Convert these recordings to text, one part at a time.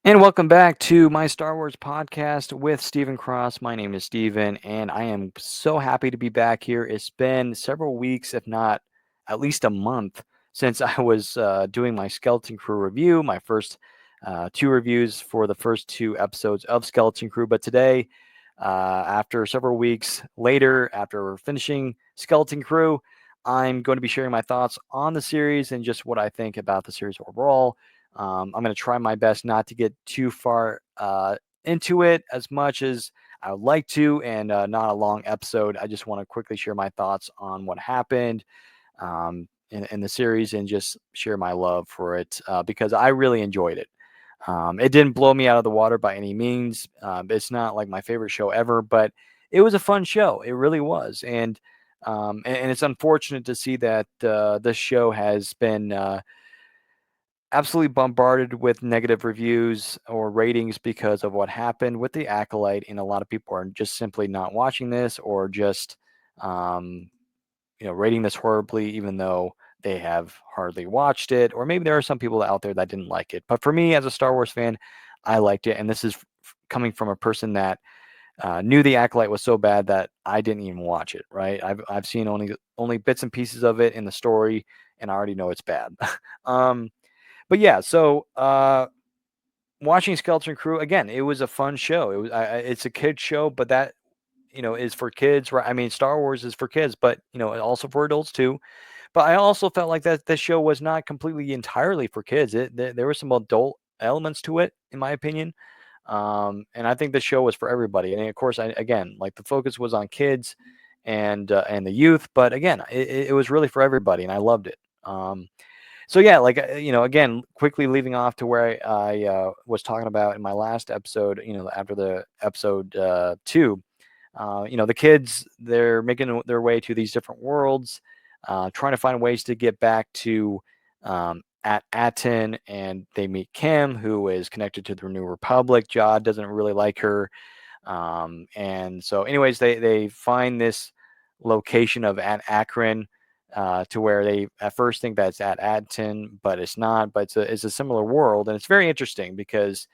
And welcome back to my Star Wars podcast with Stephen Cross. My name is Stephen, and I am so happy to be back here. It's been several weeks, if not at least a month, since I was doing my Skeleton Crew review, my first two reviews for the first two episodes of Skeleton Crew. But today, after several weeks later, after finishing Skeleton Crew, I'm going to be sharing my thoughts on the series and just what I think about the series overall. I'm going to try my best not to get too far into it as much as I would like to, and not a long episode. I just want to quickly share my thoughts on what happened in the series and just share my love for it because I really enjoyed it. It didn't blow me out of the water by any means. It's not like my favorite show ever, but it was a fun show. It really was, and it's unfortunate to see that this show has been absolutely bombarded with negative reviews or ratings because of what happened with the Acolyte, and a lot of people are just simply not watching this or just um, rating this horribly, even though they have hardly watched it, or maybe there are some people out there that didn't like it. But for me, as a Star Wars fan, I liked it, and this is coming from a person that knew the Acolyte was so bad that I didn't even watch it. Right? I've seen only bits and pieces of it in the story, and I already know it's bad. um, but yeah, so watching Skeleton Crew again, it was a fun show. It's a kid show, but that is for kids, right? I mean, Star Wars is for kids, but also for adults too. But I also felt like that this show was not completely entirely for kids. There were some adult elements to it, in my opinion. And I think the show was for everybody. And of course, again, like the focus was on kids and the youth, but again, it was really for everybody, and I loved it. So yeah, like again, quickly leaving off to where I was talking about in my last episode. After the episode two, the kids, they're making their way to these different worlds, trying to find ways to get back to at Aten, and they meet Kim, who is connected to the New Republic. Jod doesn't really like her, and so, anyways, they find this location of at Akron, to where they at first think that it's at Aten, but it's not. But it's a similar world, and it's very interesting because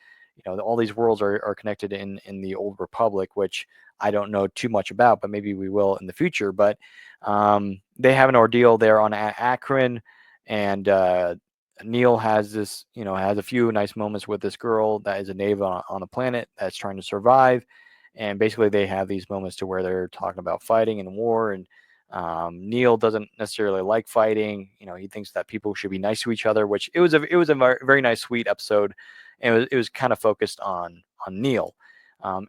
all these worlds are connected in the Old Republic, which I don't know too much about, but maybe we will in the future. But they have an ordeal there on Akron, and Neil has has a few nice moments with this girl that is a native on the planet that's trying to survive, and basically they have these moments to where they're talking about fighting and war, and Neil doesn't necessarily like fighting. He thinks that people should be nice to each other, which it was a very nice, sweet episode, and it was kind of focused on Neil.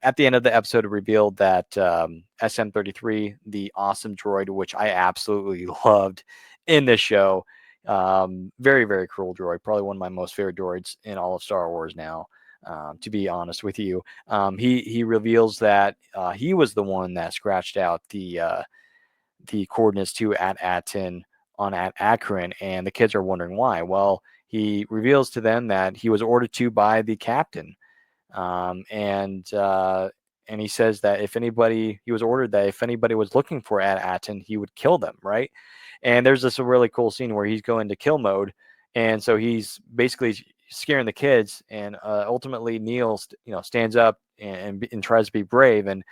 At the end of the episode, it revealed that SM-33, the awesome droid, which I absolutely loved in this show, very, very cool droid, probably one of my most favorite droids in all of Star Wars now. To be honest with you, he reveals that he was the one that scratched out the coordinates to at Aten on at Akron, and the kids are wondering why. Well, he reveals to them that he was ordered to by the captain, and he says that he was ordered that if anybody was looking for at Aten, he would kill them, right? And there's this really cool scene where he's going to kill mode, and so he's basically scaring the kids, and ultimately Neil, stands up and tries to be brave, and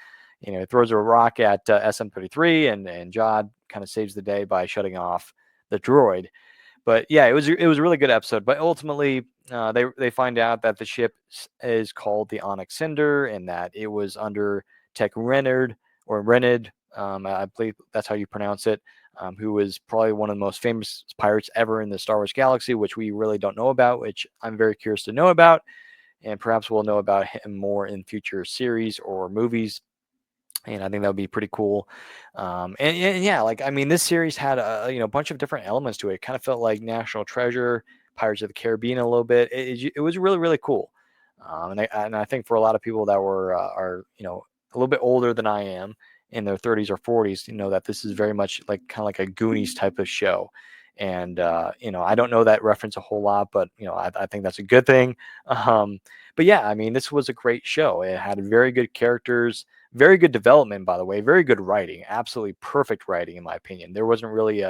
throws a rock at SM-33, and Jod kind of saves the day by shutting off the droid. But yeah, it was a really good episode. But ultimately, they find out that the ship is called the Onyx Cinder, and that it was under Tech Renard or Renard. I believe that's how you pronounce it. Who was probably one of the most famous pirates ever in the Star Wars galaxy, which we really don't know about, which I'm very curious to know about, and perhaps we'll know about him more in future series or movies, and I think that would be pretty cool. And yeah, like I mean, this series had a bunch of different elements to it. It kind of felt like National Treasure, Pirates of the Caribbean a little bit. It was really, really cool. And I think for a lot of people that are a little bit older than I am, in their 30s or 40s, that this is very much like kind of like a Goonies type of show. And I don't know that reference a whole lot, but I think that's a good thing. Um, but yeah, I mean, this was a great show. It had very good characters, very good development, by the way, very good writing, absolutely perfect writing, in my opinion. There wasn't really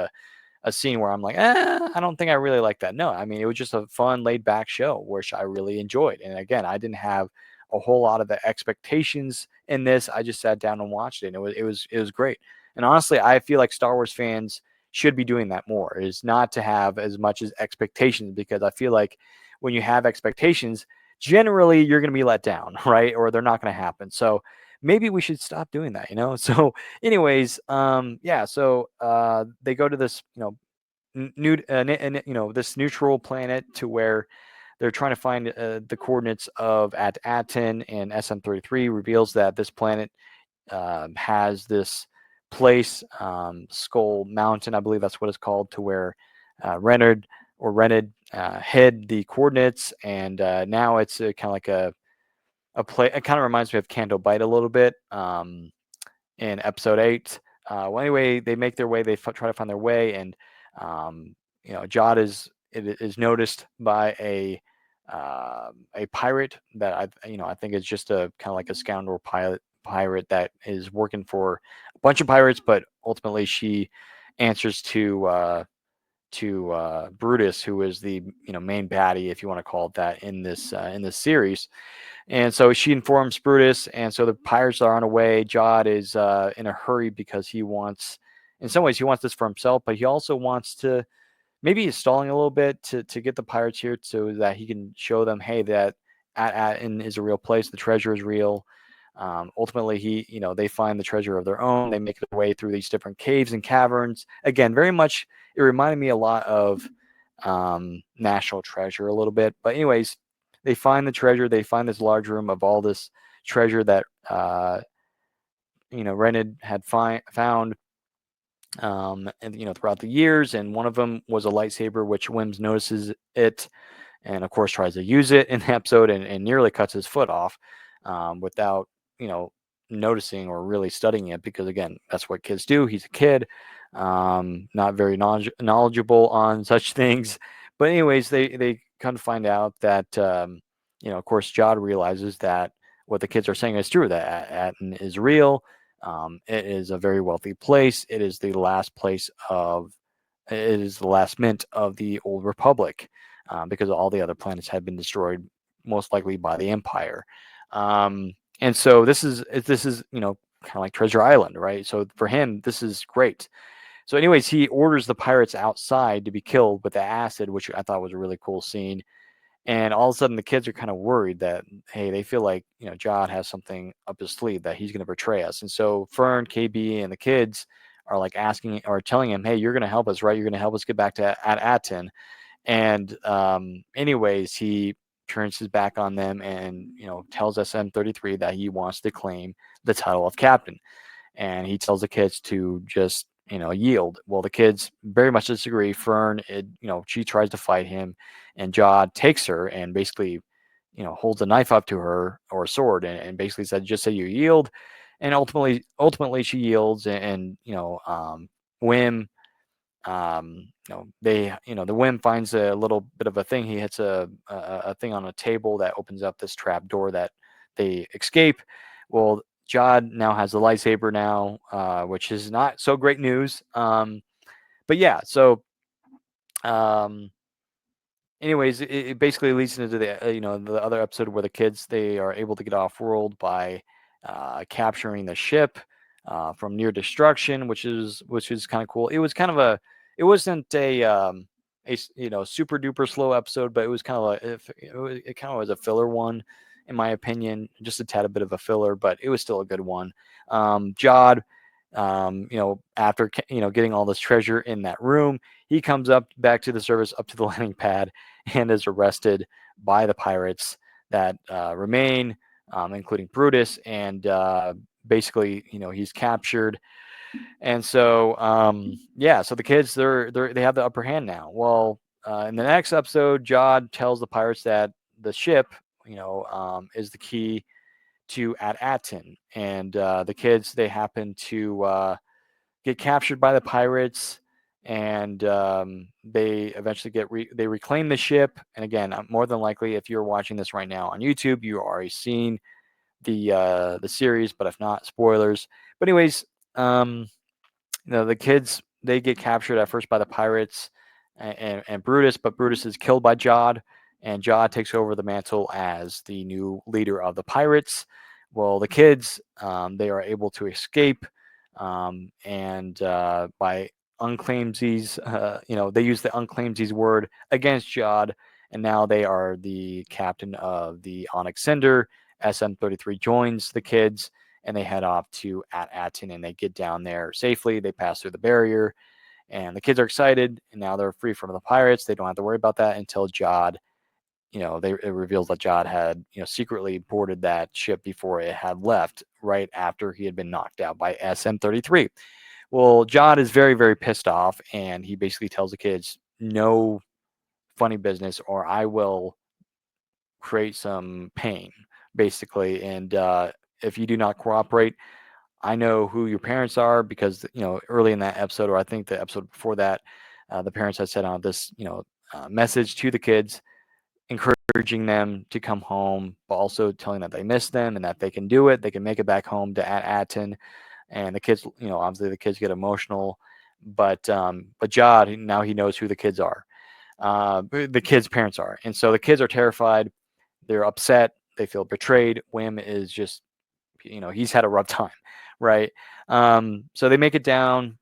a scene where I'm like, I don't think I really like that. No, I mean, it was just a fun, laid back show, which I really enjoyed. And again, I didn't have a whole lot of the expectations in this. I just sat down and watched it, and it was great. And honestly, I feel like Star Wars fans should be doing that more. Is not to have as much as expectations, because I feel like when you have expectations, generally you're going to be let down, right? Or they're not going to happen. So maybe we should stop doing that, you know? So anyways, yeah, so they go to this, new, this neutral planet to where they're trying to find the coordinates of at Aten, and SM-33 reveals that this planet has this place, Skull Mountain, I believe that's what it's called, to where Renard hid the coordinates, and now it's kind of like a play. It kind of reminds me of Candle Bite a little bit, in episode 8. Well, anyway, they make their way. They try to find their way, and Jod is noticed by a pirate that I think is just a kind of like a scoundrel pirate that is working for a bunch of pirates, but ultimately she answers to Brutus, who is the main baddie, if you want to call it that, in this series. And so she informs Brutus, and so the pirates are on the way. Jod is in a hurry because in some ways, he wants this for himself, but he also wants to. Maybe he's stalling a little bit to get the pirates here so that he can show them, hey, that Aten is a real place. The treasure is real. Ultimately, they find the treasure of their own. They make their way through these different caves and caverns. Again, very much, it reminded me a lot of National Treasure a little bit. But anyways, they find the treasure. They find this large room of all this treasure that Renard had found, and throughout the years. And one of them was a lightsaber, which Wims notices it, and of course tries to use it in the episode, and nearly cuts his foot off, without you know noticing or really studying it, because again, that's what kids do. He's a kid, not very knowledgeable on such things. But anyways, they come to find out that of course Jod realizes that what the kids are saying is true, that Aten is real. It is a very wealthy place. It is the last mint of the old republic, because all the other planets had been destroyed, most likely by the Empire. And so this is kind of like Treasure Island, right? So for him, this is great. So, anyways, he orders the pirates outside to be killed with the acid, which I thought was a really cool scene. And all of a sudden, the kids are kind of worried that, hey, they feel like Jod has something up his sleeve, that he's going to betray us. And so Fern, KB, and the kids are like asking or telling him, hey, you're going to help us, right? You're going to help us get back to Aten. And anyways, he turns his back on them and tells SM-33 that he wants to claim the title of captain, and he tells the kids to just yield. Well, the kids very much disagree. Fern, she tries to fight him, and Jod takes her and basically holds a knife up to her, or a sword, and basically said, just say you yield. And ultimately she yields. And Wim, the Wim finds a little bit of a thing. He hits a thing on a table that opens up this trap door that they escape. Well, Jod now has the lightsaber now, which is not so great news. But yeah, so um, anyways, it basically leads into the other episode where the kids, they are able to get off world by capturing the ship from near destruction, which is kind of cool. It wasn't a super duper slow episode, but it was kind of like it kind of was a filler one, in my opinion, just a tad bit of a filler, but it was still a good one. Jod, after getting all this treasure in that room, he comes up back to the surface, up to the landing pad, and is arrested by the pirates that remain, including Brutus, and basically, he's captured. And so, yeah, so the kids, they have the upper hand now. Well, in the next episode, Jod tells the pirates that the ship, is the key to Aten, and the kids, they happen to get captured by the pirates, and they eventually they reclaim the ship. And again, more than likely, if you're watching this right now on YouTube, you already seen the series, but if not, spoilers. But anyways, the kids, they get captured at first by the pirates and Brutus, but Brutus is killed by Jod, and Jod takes over the mantle as the new leader of the pirates. Well, the kids, they are able to escape, and by unclaimsies, they use the unclaimsies word against Jod, and now they are the captain of the Onyx Cinder. SM-33 joins the kids, and they head off to At-Aten, and they get down there safely. They pass through the barrier, and the kids are excited, and now they're free from the pirates. They don't have to worry about that until Jod, it reveals that Jod had, secretly boarded that ship before it had left, right after he had been knocked out by SM-33. Well, Jod is very, very pissed off, and he basically tells the kids, no funny business, or I will create some pain, basically. And if you do not cooperate, I know who your parents are, because early in that episode, or I think the episode before that, the parents had sent out this message to the kids, encouraging them to come home, but also telling that they miss them and that they can do it. They can make it back home to Aten. And the kids, obviously the kids get emotional, but Jod, now he knows who the kids are. The kids' parents are, and so the kids are terrified. They're upset. They feel betrayed. Wim is just, he's had a rough time, right? So they make it down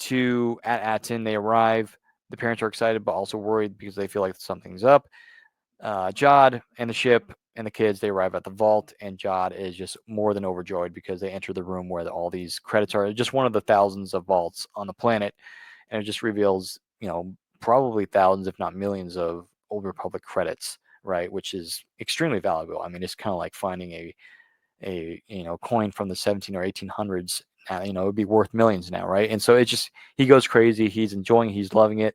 to Aten. They arrive. The parents are excited, but also worried because they feel like something's up. Jod and the ship and the kids, they arrive at the vault, and Jod is just more than overjoyed because they enter the room where all these credits are. Just one of the thousands of vaults on the planet, and it just reveals, probably thousands, if not millions, of Old Republic credits, right? Which is extremely valuable. I mean, it's kind of like finding a coin from the 17 or 1800s. It would be worth millions now, right? And so he goes crazy. He's enjoying. He's loving it.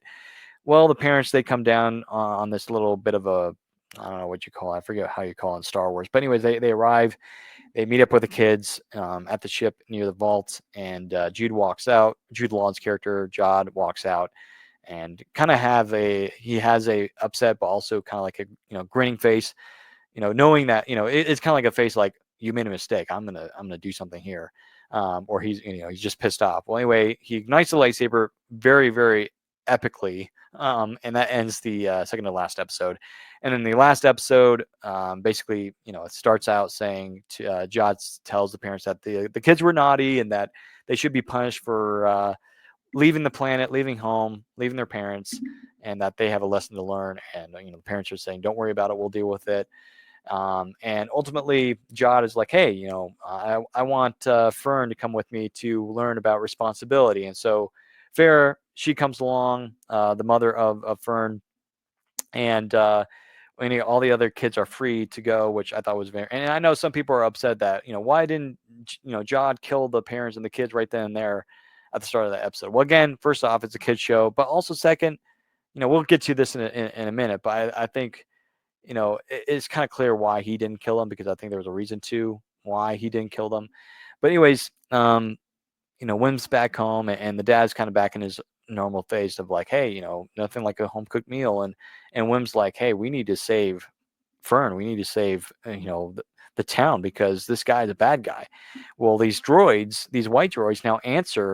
Well, the parents, they come down on this little bit of a, I don't know what you call it. I forget how you call it in Star Wars. But anyways, they arrive. They meet up with the kids at the ship near the vault, and Jude walks out. Jude Law's character, Jod, walks out, and kind of he has a upset, but also kind of like a grinning face, knowing that it's kind of like a face like, you made a mistake. I'm gonna do something here, or he's just pissed off. Well, anyway, he ignites the lightsaber very, very epically, and that ends the second to last episode. And in the last episode, basically, it starts out saying Jod tells the parents that the kids were naughty and that they should be punished for leaving the planet, leaving home, leaving their parents, and that they have a lesson to learn. And the parents are saying, "Don't worry about it. We'll deal with it." And ultimately, Jod is like, "Hey, I want Fern to come with me to learn about responsibility." And so Farah, she comes along, the mother of Fern, and all the other kids are free to go, which I thought was very. And I know some people are upset that why didn't Jod kill the parents and the kids right then and there at the start of the episode? Well, again, first off, it's a kids show, but also second, we'll get to this in a minute, but I think it's kind of clear why he didn't kill them, because I think there was a reason to why he didn't kill them. But anyways, Wim's back home, and the dad's kind of back in his normal phase of like, hey, nothing like a home cooked meal, and Wim's like, hey, we need to save Fern, we need to save the town, because this guy's a bad guy. Well, these white droids now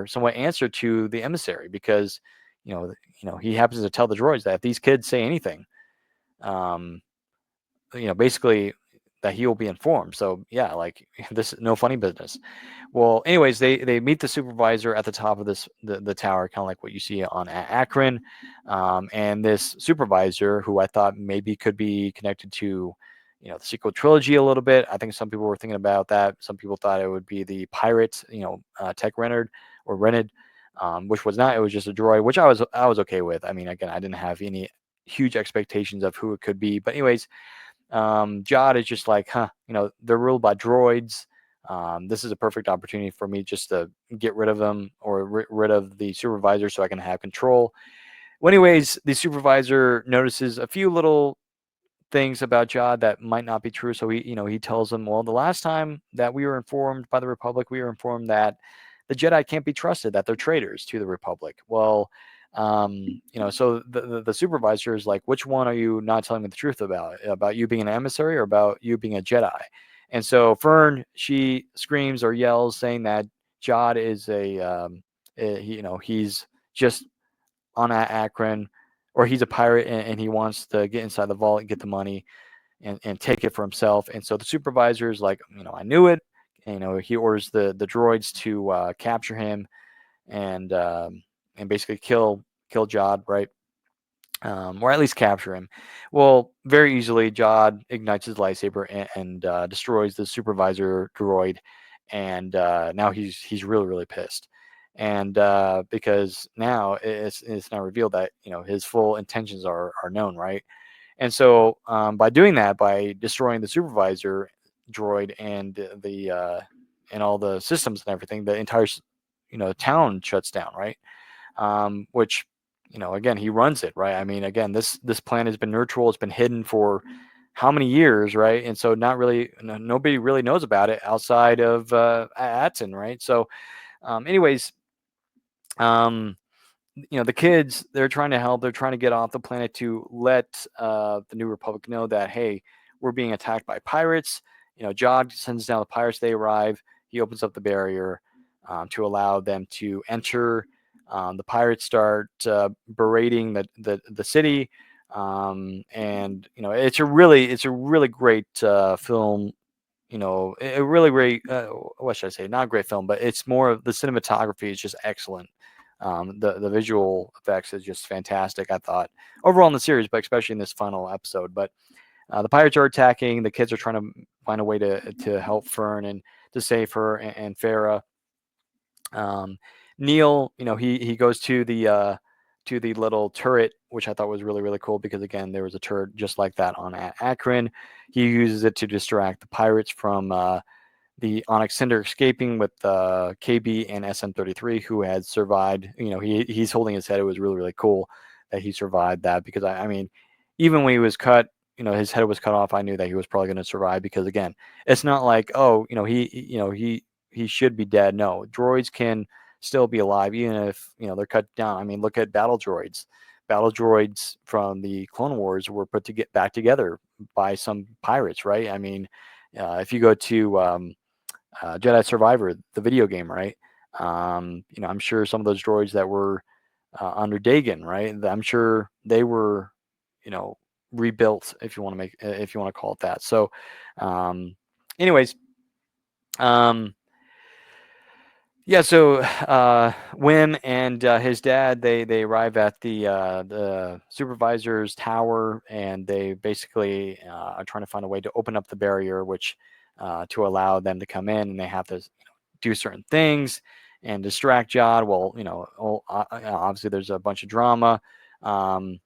somewhat answer to the emissary, because he happens to tell the droids that if these kids say anything, basically that he will be informed. So yeah, like, this is no funny business. Well, anyways, they meet the supervisor at the top of the tower, kind of like what you see on Akron, and this supervisor, who I thought maybe could be connected to the sequel trilogy a little bit. I think some people were thinking about that. Some people thought it would be the pirate, Tech Renard, which was not. It was just a droid, which I was okay with. I mean, again, I didn't have any huge expectations of who it could be, but anyways, Jod is just like, they're ruled by droids. This is a perfect opportunity for me just to get rid of them, or rid of the supervisor, so I can have control. Well, anyways, the supervisor notices a few little things about Jod that might not be true. So he tells them, well, the last time that we were informed by the Republic, we were informed that the Jedi can't be trusted, that they're traitors to the Republic. Well, so the supervisor is like, which one are you not telling me the truth about you being an emissary, or about you being a Jedi? And so Fern, she screams or yells, saying that Jod is he's just on Akron, or he's a pirate and he wants to get inside the vault and get the money and take it for himself. And so the supervisor is like, I knew it. He orders the droids to capture him and basically kill Jod, right? Or at least capture him. Well, very easily, Jod ignites his lightsaber and destroys the supervisor droid, and now he's really really pissed, and because now it's now revealed that his full intentions are known, right? And so by doing that, by destroying the supervisor droid and all the systems and everything, the entire town shuts down, right? Which again, he runs it, right? I mean, again, this plan has been nurtural, it's been hidden for how many years, right? And so not really, nobody really knows about it outside of Atton, right? So anyways, the kids, they're trying to help, they're trying to get off the planet to let the New Republic know that, hey, we're being attacked by pirates. Jod sends down the pirates, they arrive, he opens up the barrier to allow them to enter. The pirates start berating the city, and it's a really great film. A really great, what should I say? Not a great film, but it's more of the cinematography is just excellent. The visual effects is just fantastic, I thought, overall in the series, but especially in this final episode. But the pirates are attacking. The kids are trying to find a way to help Fern and to save her and Farah. Neil, he goes to the little turret, which I thought was really really cool because again, there was a turret just like that on Akron. He uses it to distract the pirates from the Onyx Cinder escaping with KB and SM-33, who had survived. He's holding his head. It was really really cool that he survived that because I mean, even when he was cut. His head was cut off. I knew that he was probably going to survive because again, it's not like he should be dead. No, droids can still be alive even if they're cut down. I mean, look at battle droids. Battle droids from the Clone Wars were put to get back together by some pirates, right? I mean, if you go to Jedi Survivor, the video game, right? I'm sure some of those droids that were under Dagan, right? I'm sure they were, rebuilt, if you want to call it that. So, anyways, yeah. So Wim and his dad, they arrive at the supervisor's tower, and they basically are trying to find a way to open up the barrier, which to allow them to come in, and they have to do certain things and distract Jod. Well, obviously there's a bunch of drama. Well,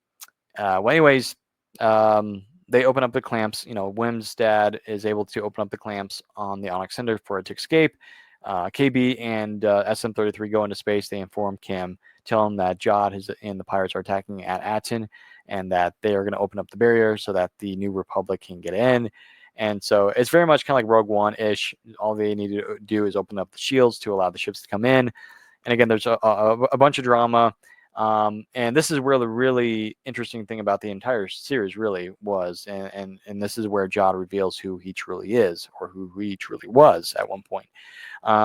anyways, they open up the clamps. Wim's dad is able to open up the clamps on the Onyx Cinder for it to escape. KB and SM-33 go into space. They inform Kim, tell him that Jod and the pirates are attacking at Atton, and that they are going to open up the barrier so that the New Republic can get in. And so it's very much kind of like Rogue One-ish. All they need to do is open up the shields to allow the ships to come in. And again, there's a bunch of drama. And this is where the really interesting thing about the entire series really was, and this is where Jod reveals who he truly is, or who he truly was at one point.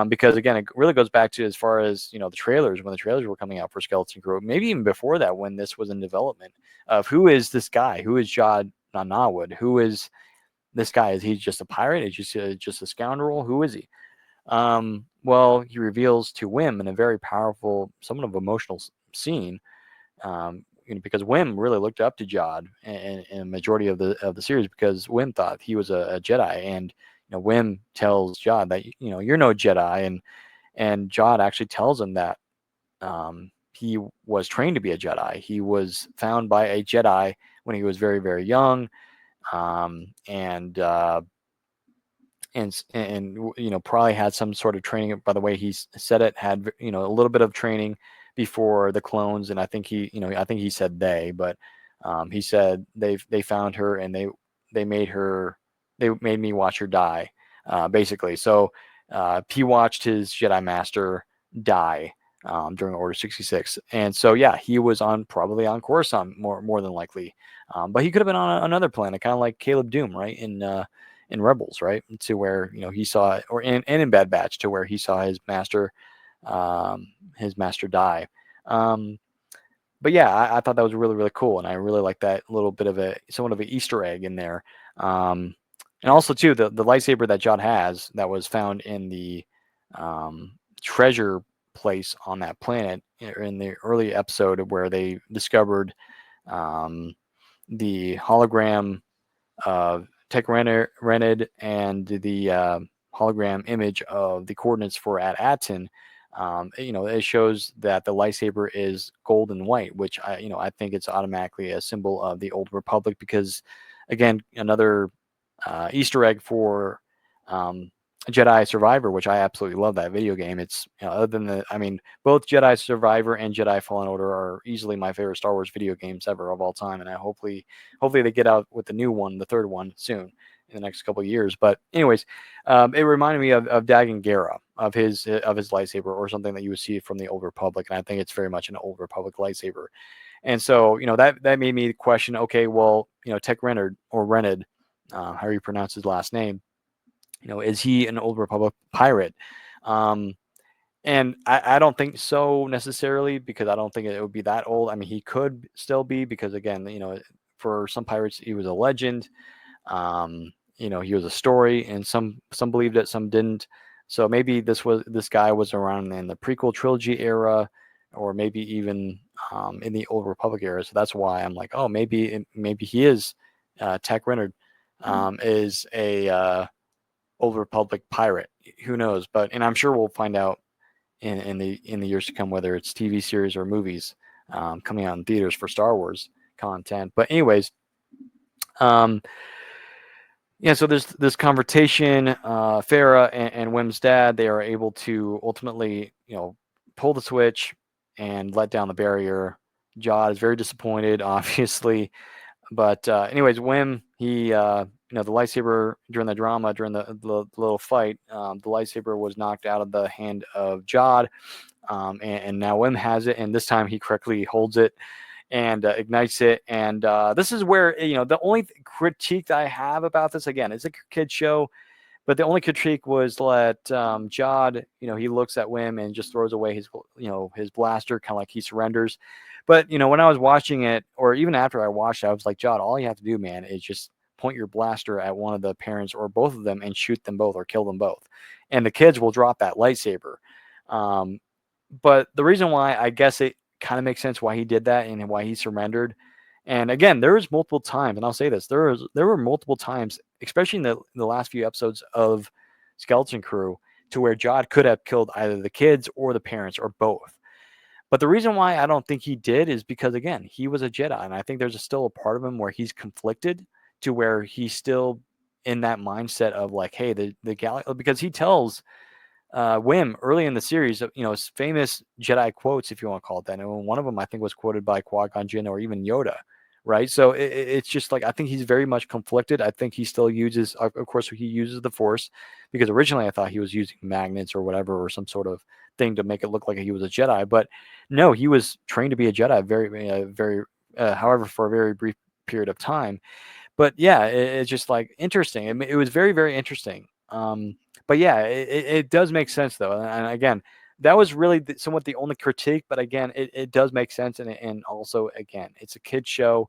Because again, it really goes back to as far as the trailers, when the trailers were coming out for Skeleton Crew, maybe even before that, when this was in development, of who is this guy, who is Jod Nanawood, who is this guy? Is he just a pirate? Is he just a scoundrel? Who is he? Well, he reveals to Wim in a very powerful, somewhat of emotional scene, because Wim really looked up to Jod in a majority of the series, because Wim thought he was a Jedi, and Wim tells Jod that you're no Jedi, and Jod actually tells him that he was trained to be a Jedi. He was found by a Jedi when he was very very young, and probably had some sort of training. By the way he said it, had a little bit of training before the clones, and I think he said they, but he said they found her, and they made me watch her die, basically. So he watched his Jedi Master die during Order 66, and so yeah, he was probably on Coruscant more than likely, but he could have been on another planet, kind of like Caleb Doom, right? In Rebels, right? To where he saw it, or in Bad Batch, to where he saw his master die. Um, but yeah, I thought that was really, really cool, and I really like that little bit of a somewhat of an Easter egg in there. Um, and also too, the lightsaber that Jod has that was found in the treasure place on that planet in the early episode where they discovered um, the hologram of Tech Rened and the hologram image of the coordinates for At-Atin. It shows that the lightsaber is gold and white, which I think it's automatically a symbol of the Old Republic because, again, another Easter egg for um, Jedi Survivor, which I absolutely love that video game. It's other than both Jedi Survivor and Jedi Fallen Order are easily my favorite Star Wars video games ever of all time, and I hopefully they get out with the new one, the third one, soon in the next couple of years. But anyways, it reminded me of Dagan Gera of his lightsaber or something that you would see from the Old Republic, and I think it's very much an Old Republic lightsaber. And so that made me question, okay, well, Tech Renard or Renard, how you pronounce his last name, is he an Old Republic pirate? Um, and I don't think so necessarily because I don't think it would be that old. I mean, he could still be because again, for some pirates, he was a legend. He was a story, and some believed it, some didn't. So maybe this guy was around in the prequel trilogy era, or maybe even in the Old Republic era. So that's why I'm like, oh, maybe he is Tech Renard is a Old Republic pirate. Who knows? And I'm sure we'll find out in the years to come whether it's TV series or movies coming out in theaters for Star Wars content. But anyways, um, yeah. So there's this confrontation. Farah and Wim's dad, they are able to ultimately pull the switch and let down the barrier. Jod is very disappointed, obviously. But anyways, Wim, he the lightsaber during the drama during the little fight, the lightsaber was knocked out of the hand of Jod, and now Wim has it, and this time he correctly holds it and ignites it. And this is where the only critique that I have about this, again, it's a kid show, but the only critique was that Jod, he looks at Wim and just throws away his blaster, kind of like he surrenders. But when I was watching it, or even after I watched it, I was like, Jod, all you have to do, man, is just point your blaster at one of the parents or both of them and shoot them both or kill them both, and the kids will drop that lightsaber. Um, but the reason why I guess it kind of makes sense why he did that and why he surrendered. And again, there was multiple times, and I'll say this: there were multiple times, especially in the last few episodes of Skeleton Crew, to where Jod could have killed either the kids or the parents or both. But the reason why I don't think he did is because again, he was a Jedi, and I think there's still a part of him where he's conflicted, to where he's still in that mindset of like, hey, the galaxy, because he tells Wim early in the series, his famous Jedi quotes, if you want to call it that. And one of them I think was quoted by Qui-Gon Jinn or even Yoda, right? So it's just like I think he's very much conflicted. I think he still uses, of course, he uses the Force because originally I thought he was using magnets or whatever or some sort of thing to make it look like he was a Jedi, but no, he was trained to be a Jedi however, for a very brief period of time. But yeah, it's just like interesting. It was very, very interesting. But yeah, it does make sense though. And again, that was really somewhat the only critique. But again, it does make sense. And also, again, it's a kid show.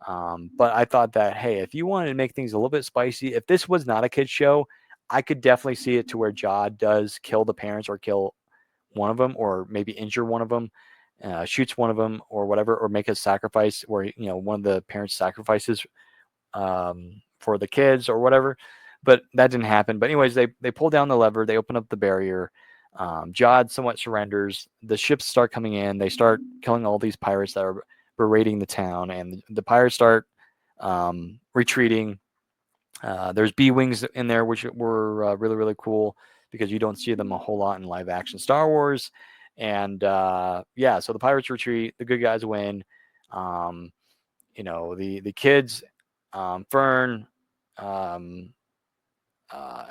But I thought that, hey, if you wanted to make things a little bit spicy, if this was not a kid show, I could definitely see it to where Jod does kill the parents or kill one of them or maybe injure one of them. Shoots one of them or whatever, or make a sacrifice where one of the parents sacrifices for the kids or whatever. But that didn't happen. But anyways, they pull down the lever, they open up the barrier. Jod somewhat surrenders. The ships start coming in. They start killing all these pirates that are berating the town, and the pirates start retreating. There's B-wings in there, which were really, really cool because you don't see them a whole lot in live action Star Wars. And yeah, so the pirates retreat, the good guys win. Um, the kids, Fern, um, uh,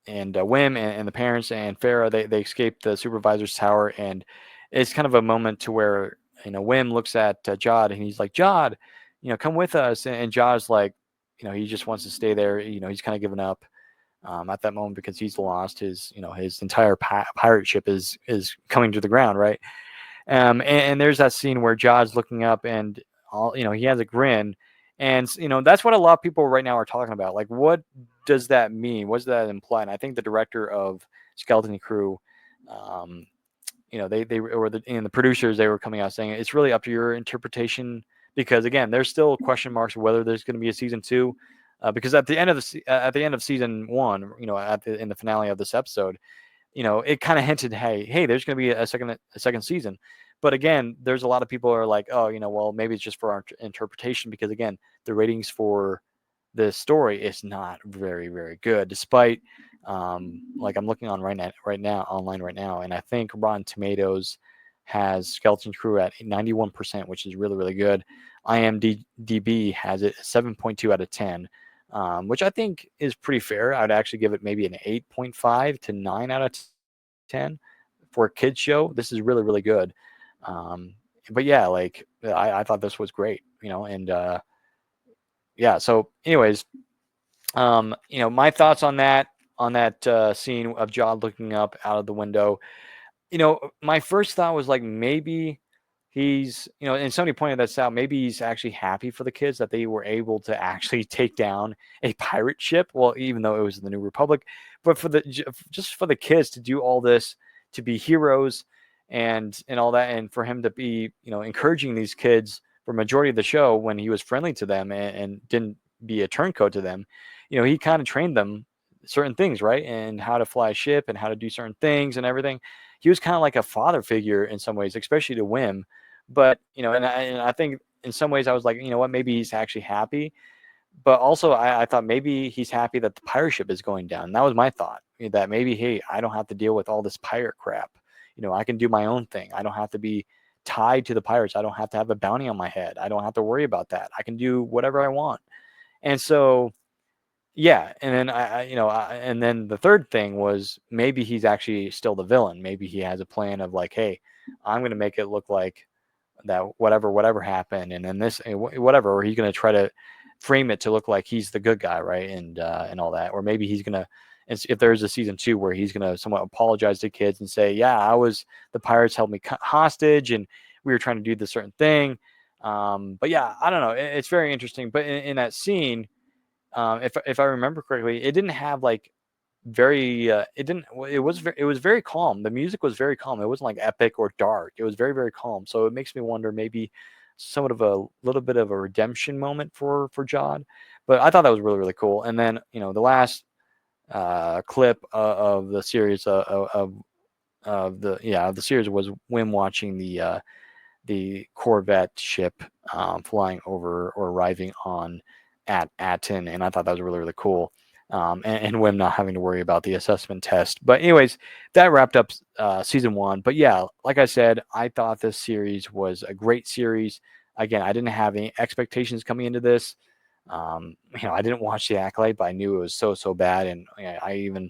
and Wim and the parents and Farah, they escape the supervisor's tower, and it's kind of a moment to where Wim looks at Jod and he's like, Jod, come with us, and Jod's like, he just wants to stay there. He's kind of given up at that moment because he's lost his entire pirate ship is coming to the ground, right? And there's that scene where Jod's looking up and all, he has a grin. And, that's what a lot of people right now are talking about. Like, what does that mean? What does that imply? And I think the director of Skeleton Crew, um, they or the producers, they were coming out saying it's really up to your interpretation, because again, there's still question marks whether there's going to be a season two, because at the end of at the end of season one, in the finale of this episode, it kind of hinted, hey, there's going to be a second season. But again, there's a lot of people who are like, oh, well, maybe it's just for our interpretation, because again, the ratings for this story is not very, very good, despite like I'm looking on online right now, and I think Rotten Tomatoes has Skeleton Crew at 91%, which is really, really good. IMDb has it 7.2 out of 10. Which I think is pretty fair. I'd actually give it maybe an 8.5 to 9 out of 10 for a kids show. This is really, really good. But yeah, like I thought this was great, and yeah. So, anyways, my thoughts on that scene of Jod looking up out of the window. My first thought was like, maybe he's, and somebody pointed this out, maybe he's actually happy for the kids that they were able to actually take down a pirate ship. Well, even though it was the New Republic, but just for the kids to do all this, to be heroes and all that, and for him to be, encouraging these kids for majority of the show when he was friendly to them and didn't be a turncoat to them. He kind of trained them certain things, right? And how to fly a ship and how to do certain things and everything. He was kind of like a father figure in some ways, especially to Wim. But and I think in some ways I was like, what, maybe he's actually happy. But also I thought maybe he's happy that the pirate ship is going down. And that was my thought, that maybe, hey, I don't have to deal with all this pirate crap. I can do my own thing. I don't have to be tied to the pirates. I don't have to have a bounty on my head. I don't have to worry about that. I can do whatever I want. And so, yeah, and then and then the third thing was maybe he's actually still the villain. Maybe he has a plan of like, hey, I'm going to make it look like that whatever happened, and then this whatever, or he's going to try to frame it to look like he's the good guy, right? And all that, or maybe he's going to, if there's a season two where he's going to somewhat apologize to kids and say, yeah, the pirates held me hostage and we were trying to do this certain thing. But yeah, I don't know. It's very interesting. But in that scene, if I remember correctly, it didn't have like it was very calm. The music was very calm. It wasn't like epic or dark. It was very, very calm. So it makes me wonder, maybe somewhat of a little bit of a redemption moment for Jod. But I thought that was really, really cool. And then the last clip of the series of the series was Wim watching the Corvette ship flying over or arriving on at Aten, and I thought that was really, really cool. And Wim not having to worry about the assessment test. But anyways, that wrapped up season one. But yeah, like I said, I thought this series was a great series. Again, I didn't have any expectations coming into this. I didn't watch The Acolyte, but I knew it was so bad, and I even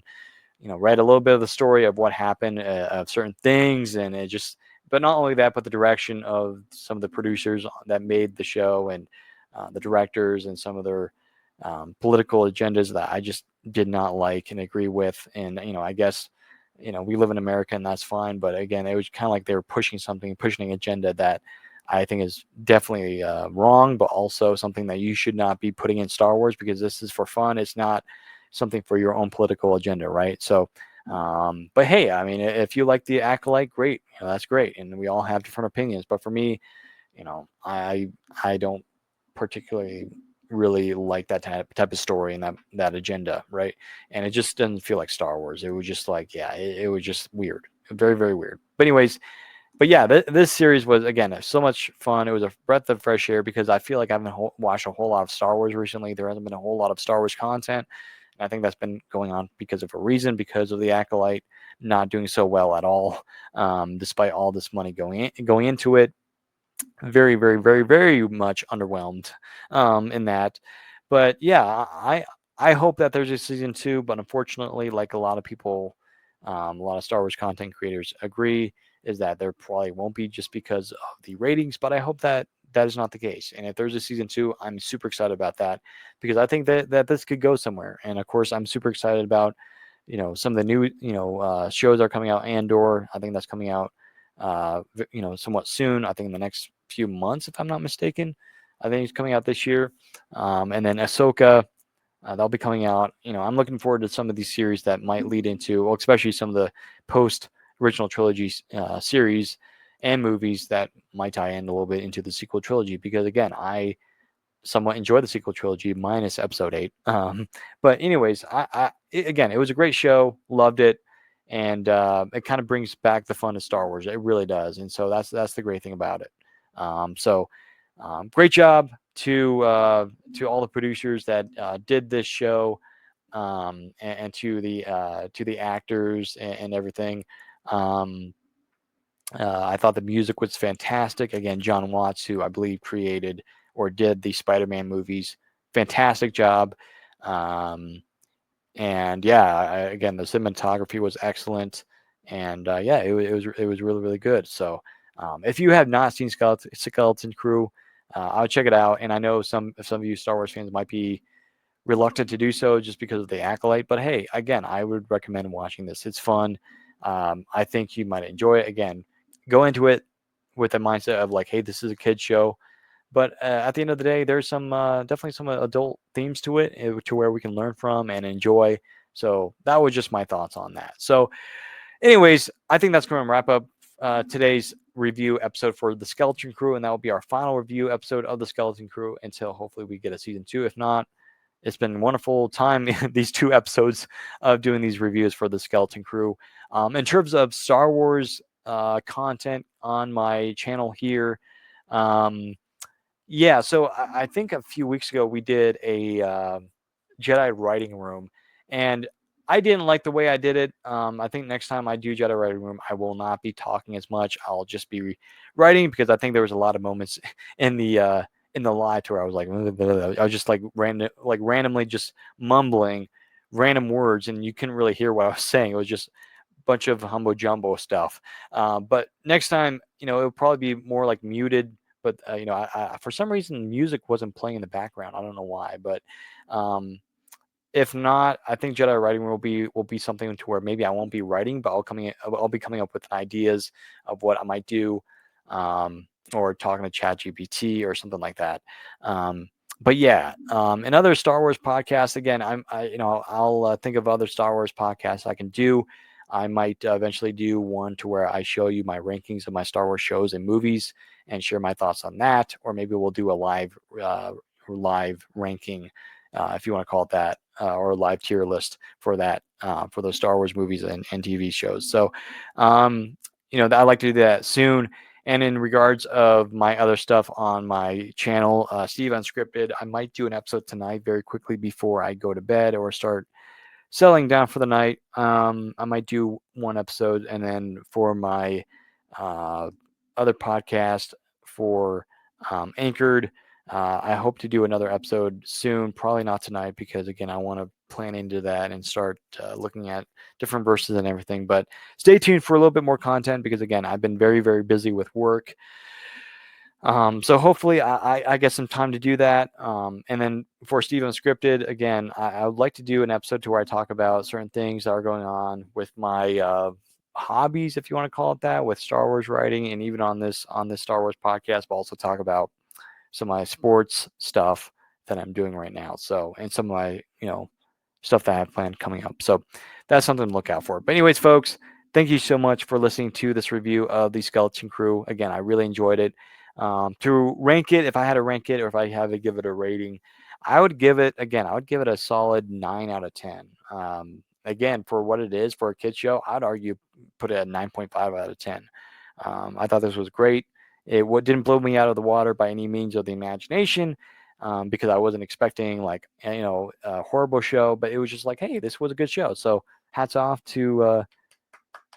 read a little bit of the story of what happened, of certain things, and it just. But not only that, but the direction of some of the producers that made the show, and the directors, and some of their political agendas that I just did not like and agree with. And I guess we live in America, and that's fine. But again, it was kind of like they were pushing an agenda that I think is definitely wrong, but also something that you should not be putting in Star Wars, because this is for fun. It's not something for your own political agenda, right? So, but hey, I mean, if you like The Acolyte, great, that's great, and we all have different opinions. But for me, I don't particularly really like that type of story and that agenda, right? And it just doesn't feel like Star Wars. It was just like, yeah, it was just weird, very, very weird. But anyways, but yeah, this series was, again, so much fun. It was a breath of fresh air, because I feel like I haven't watched a whole lot of Star Wars recently. There hasn't been a whole lot of Star Wars content, and I think that's been going on because of a reason, because of The Acolyte not doing so well at all, despite all this money going into it. Very, very, very, very much underwhelmed in that. But yeah, I hope that there's a season two, but unfortunately, like a lot of people, a lot of Star Wars content creators agree, is that there probably won't be, just because of the ratings. But I hope that that is not the case. And if there's a season two, I'm super excited about that, because I think that this could go somewhere. And of course, I'm super excited about some of the new shows are coming out. Andor, I think that's coming out somewhat soon. I think in the next few months, if I'm not mistaken. I think it's coming out this year. And then Ahsoka, that'll be coming out. I'm looking forward to some of these series that might lead into, well, especially some of the post original trilogy series and movies that might tie in a little bit into the sequel trilogy. Because again, I somewhat enjoy the sequel trilogy minus Episode 8. But anyways, again, it was a great show. Loved it. And it kind of brings back the fun of Star Wars. It really does. And so that's the great thing about it. Great job to all the producers that did this show, and to the actors and everything. I thought the music was fantastic. Again, John Watts, who I believe created or did the Spider-Man movies, fantastic job. And yeah, again, the cinematography was excellent, and yeah, it was really really good. So if you have not seen Skeleton Crew, I would check it out. And I know some of you Star Wars fans might be reluctant to do so just because of the acolyte, but hey, again, I would recommend watching this. It's fun. I think you might enjoy it. Again, go into it with a mindset of like, hey, this is a kid show. But at the end of the day, there's some definitely some adult themes to it, to where we can learn from and enjoy. So that was just my thoughts on that. So, anyways, I think that's going to wrap up today's review episode for the Skeleton Crew, and that will be our final review episode of the Skeleton Crew until hopefully we get a season 2. If not, it's been wonderful time these 2 episodes of doing these reviews for the Skeleton Crew. In terms of Star Wars content on my channel here, yeah, so I think a few weeks ago we did a Jedi writing room, and I didn't like the way I did it. I think next time I do Jedi writing room, I will not be talking as much. I'll just be writing, because I think there was a lot of moments in the live to where I was like, I was just like randomly just mumbling random words, and you couldn't really hear what I was saying. It was just a bunch of humbo jumbo stuff. But next time, it'll probably be more like muted. But for some reason, music wasn't playing in the background. I don't know why, but if not, I think Jedi writing room will be something to where maybe I won't be writing, but I'll be coming up with ideas of what I might do, or talking to ChatGPT or something like that. But yeah, and other Star Wars podcasts. Again, I'll think of other Star Wars podcasts I can do. I might eventually do one to where I show you my rankings of my Star Wars shows and movies and share my thoughts on that, or maybe we'll do a live ranking, if you want to call it that, or a live tier list for that, for those Star Wars movies and TV shows. So, I'd like to do that soon. And in regards of my other stuff on my channel, Steve Unscripted, I might do an episode tonight very quickly before I go to bed or start settling down for the night. I might do one episode, and then for my uh, other podcast for Anchored, I hope to do another episode soon. Probably not tonight, because again, I want to plan into that and start looking at different verses and everything. But stay tuned for a little bit more content, because again, I've been very, very busy with work. So hopefully I get some time to do that. And then for Steve Unscripted, again, I would like to do an episode to where I talk about certain things that are going on with my hobbies, if you want to call it that, with Star Wars writing, and even on this Star Wars podcast, but also talk about some of my sports stuff that I'm doing right now. So, and some of my, stuff that I have planned coming up. So that's something to look out for. But anyways, folks, thank you so much for listening to this review of the Skeleton Crew. Again, I really enjoyed it. To rank it, if I had to rank it, or if I had to give it a rating, I would give it a solid 9 out of 10. Again, for what it is for a kid show, I'd argue put it at 9.5 out of 10. I thought this was great. It didn't blow me out of the water by any means of the imagination, because I wasn't expecting like a horrible show, but it was just like, hey, this was a good show. So hats off to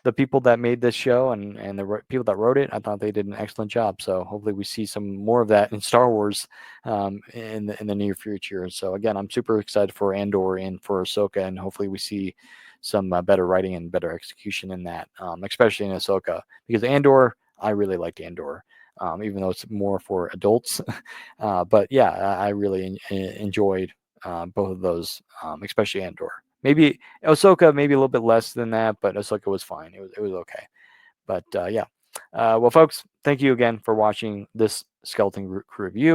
the people that made this show, and the people that wrote it. I thought they did an excellent job. So hopefully we see some more of that in Star Wars in the near future. So again, I'm super excited for Andor and for Ahsoka, and hopefully we see some better writing and better execution in that, especially in Ahsoka, because Andor, I really liked Andor. Even though it's more for adults. But yeah, I really enjoyed both of those, especially Andor. Maybe Ahsoka, maybe a little bit less than that, but Ahsoka was fine. It was okay. But yeah. Well, folks, thank you again for watching this Skeleton Crew review.